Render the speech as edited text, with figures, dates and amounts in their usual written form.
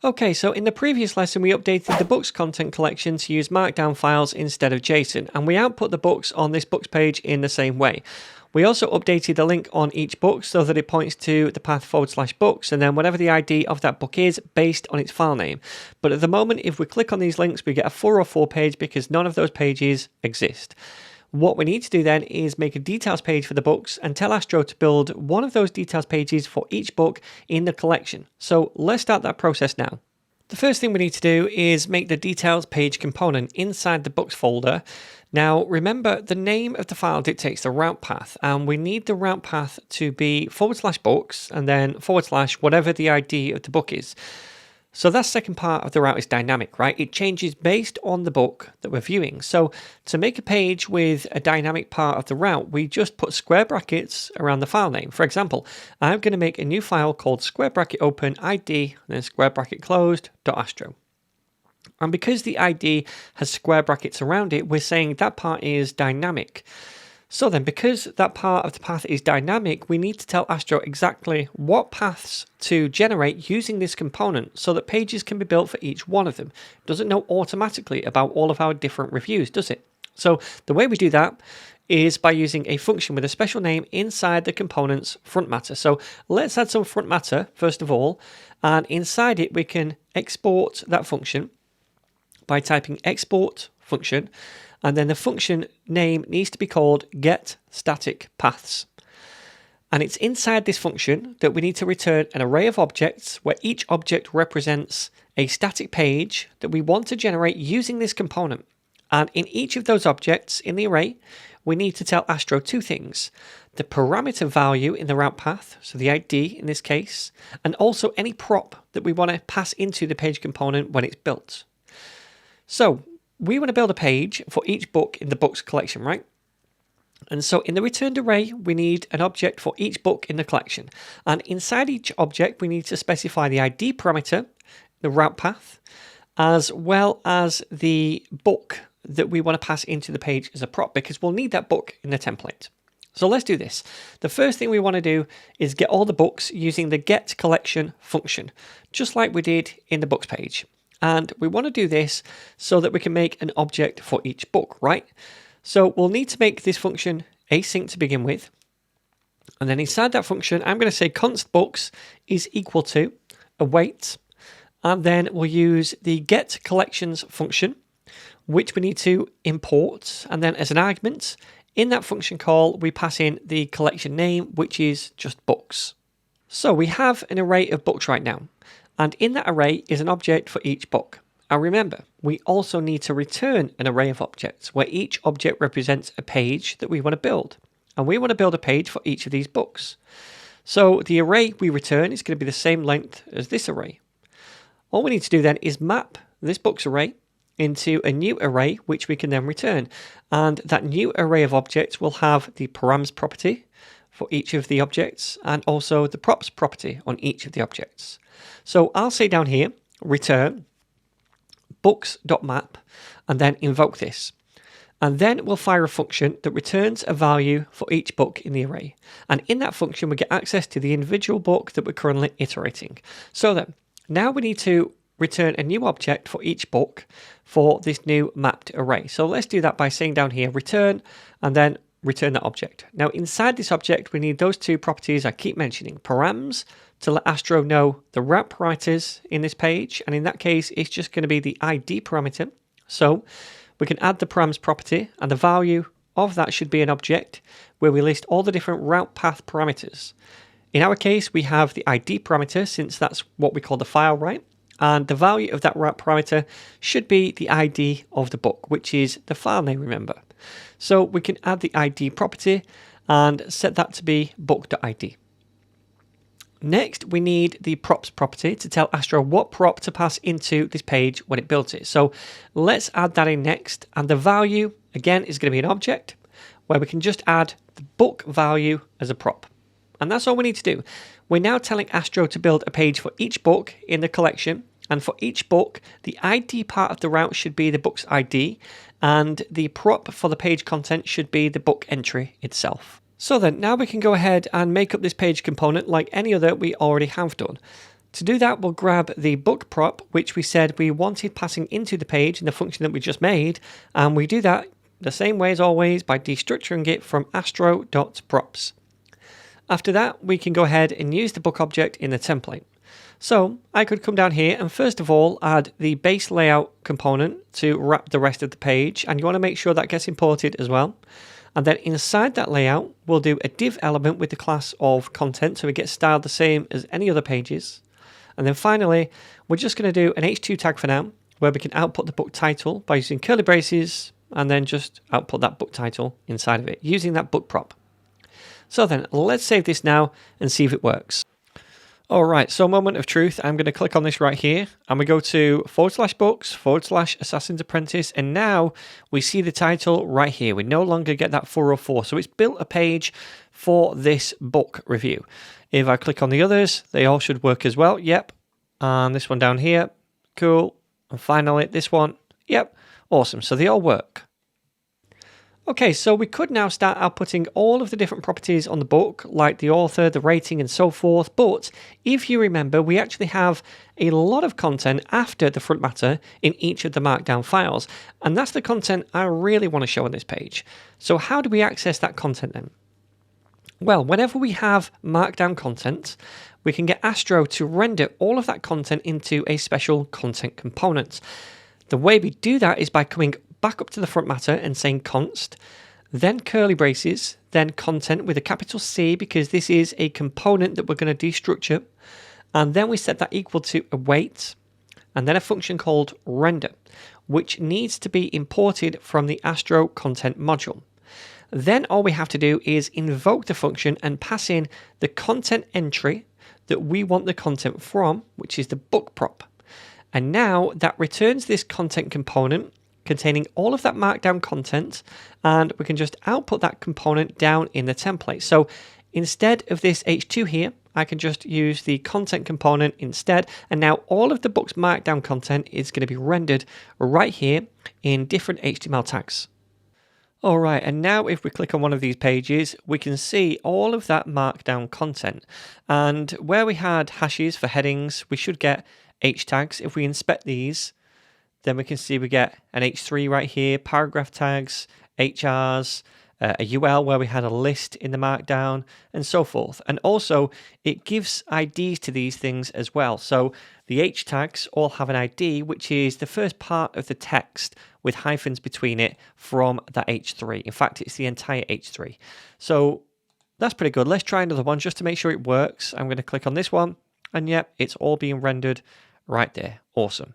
Okay, so in the previous lesson, we updated the books content collection to use markdown files instead of JSON, and we output the books on this books page in the same way. We also updated the link on each book so that it points to the path /books, and then whatever the ID of that book is based on its file name. But at the moment, if we click on these links, we get a 404 page because none of those pages exist. What we need to do then is make a details page for the books and tell Astro to build one of those details pages for each book in the collection. So let's start that process now. The first thing we need to do is make the details page component inside the books folder. Now remember, the name of the file dictates the route path, and we need the route path to be /books and then / whatever the ID of the book is. So that second part of the route is dynamic, right? It changes based on the book that we're viewing. So to make a page with a dynamic part of the route, we just put square brackets around the file name. For example, I'm going to make a new file called square bracket open ID and then square bracket closed .astro. And because the ID has square brackets around it, we're saying that part is dynamic. So then, because that part of the path is dynamic, we need to tell Astro exactly what paths to generate using this component so that pages can be built for each one of them. It doesn't know automatically about all of our different reviews, does it? So the way we do that is by using a function with a special name inside the component's front matter. So let's add some front matter first of all, and inside it we can export that function by typing export function. And then the function name needs to be called getStaticPaths. And it's inside this function that we need to return an array of objects where each object represents a static page that we want to generate using this component. And in each of those objects in the array, we need to tell Astro two things: the parameter value in the route path, so the ID in this case, and also any prop that we want to pass into the page component when it's built. So we want to build a page for each book in the books collection, right? And so in the returned array, we need an object for each book in the collection. And inside each object, we need to specify the ID parameter, the route path, as well as the book that we want to pass into the page as a prop, because we'll need that book in the template. So let's do this. The first thing we want to do is get all the books using the getCollection function, just like we did in the books page. And we want to do this so that we can make an object for each book, right? So we'll need to make this function async to begin with. And then inside that function, I'm going to say const books is equal to await. And then we'll use the getCollections function, which we need to import. And then as an argument, in that function call, we pass in the collection name, which is just books. So we have an array of books right now. And in that array is an object for each book. And remember, we also need to return an array of objects where each object represents a page that we want to build. And we want to build a page for each of these books. So the array we return is going to be the same length as this array. All we need to do then is map this books array into a new array, which we can then return. And that new array of objects will have the params property for each of the objects and also the props property on each of the objects. So I'll say down here, return books.map, and then invoke this. And then we'll fire a function that returns a value for each book in the array. And in that function, we get access to the individual book that we're currently iterating. So then, now we need to return a new object for each book for this new mapped array. So let's do that by saying down here, return, and then return that object. Now inside this object, we need those two properties I keep mentioning, params, to let Astro know the route parameters in this page, and in that case it's just going to be the ID parameter. So we can add the params property, and the value of that should be an object where we list all the different route path parameters. In our case we have the ID parameter, since that's what we call the file, right? And the value of that route parameter should be the ID of the book, which is the file name, remember. So we can add the ID property and set that to be book.id. Next, we need the props property to tell Astro what prop to pass into this page when it builds it. So let's add that in next. And the value, again, is going to be an object where we can just add the book value as a prop. And that's all we need to do. We're now telling Astro to build a page for each book in the collection. And for each book, the ID part of the route should be the book's ID. And the prop for the page content should be the book entry itself. So then, now we can go ahead and make up this page component like any other we already have done. To do that, we'll grab the book prop, which we said we wanted passing into the page in the function that we just made, and we do that the same way as always by destructuring it from Astro.Props. After that, we can go ahead and use the book object in the template. So I could come down here and first of all add the base layout component to wrap the rest of the page, and you want to make sure that gets imported as well. And then inside that layout, we'll do a div element with the class of content so it gets styled the same as any other pages. And then finally, we're just going to do an h2 tag for now, where we can output the book title by using curly braces and then just output that book title inside of it using that book prop. So then let's save this now and see if it works. All right, so moment of truth. I'm going to click on this right here and we go to /books/ Assassin's Apprentice. And now we see the title right here. We no longer get that 404. So it's built a page for this book review. If I click on the others, they all should work as well. Yep. And this one down here. Cool. And finally, this one. Yep. Awesome. So they all work. Okay, so we could now start outputting all of the different properties on the book, like the author, the rating, and so forth. But if you remember, we actually have a lot of content after the front matter in each of the markdown files. And that's the content I really want to show on this page. So how do we access that content then? Well, whenever we have markdown content, we can get Astro to render all of that content into a special content component. The way we do that is by coming back up to the front matter and saying const, then curly braces, then content with a capital C because this is a component that we're going to destructure, and then we set that equal to await, and then a function called render, which needs to be imported from the Astro content module. Then all we have to do is invoke the function and pass in the content entry that we want the content from, which is the book prop. And now that returns this content component containing all of that markdown content, and we can just output that component down in the template. So instead of this h2 here, I can just use the content component instead, and now all of the book's markdown content is going to be rendered right here in different HTML tags. All right, and now if we click on one of these pages, we can see all of that markdown content. And where we had hashes for headings, we should get h tags. If we inspect these, then we can see we get an h3 right here, paragraph tags, HRs, a UL where we had a list in the markdown, and so forth. And also, it gives IDs to these things as well. So the H tags all have an ID, which is the first part of the text with hyphens between it from that H3. In fact, it's the entire H3. So that's pretty good. Let's try another one just to make sure it works. I'm going to click on this one, and yep, it's all being rendered right there. Awesome.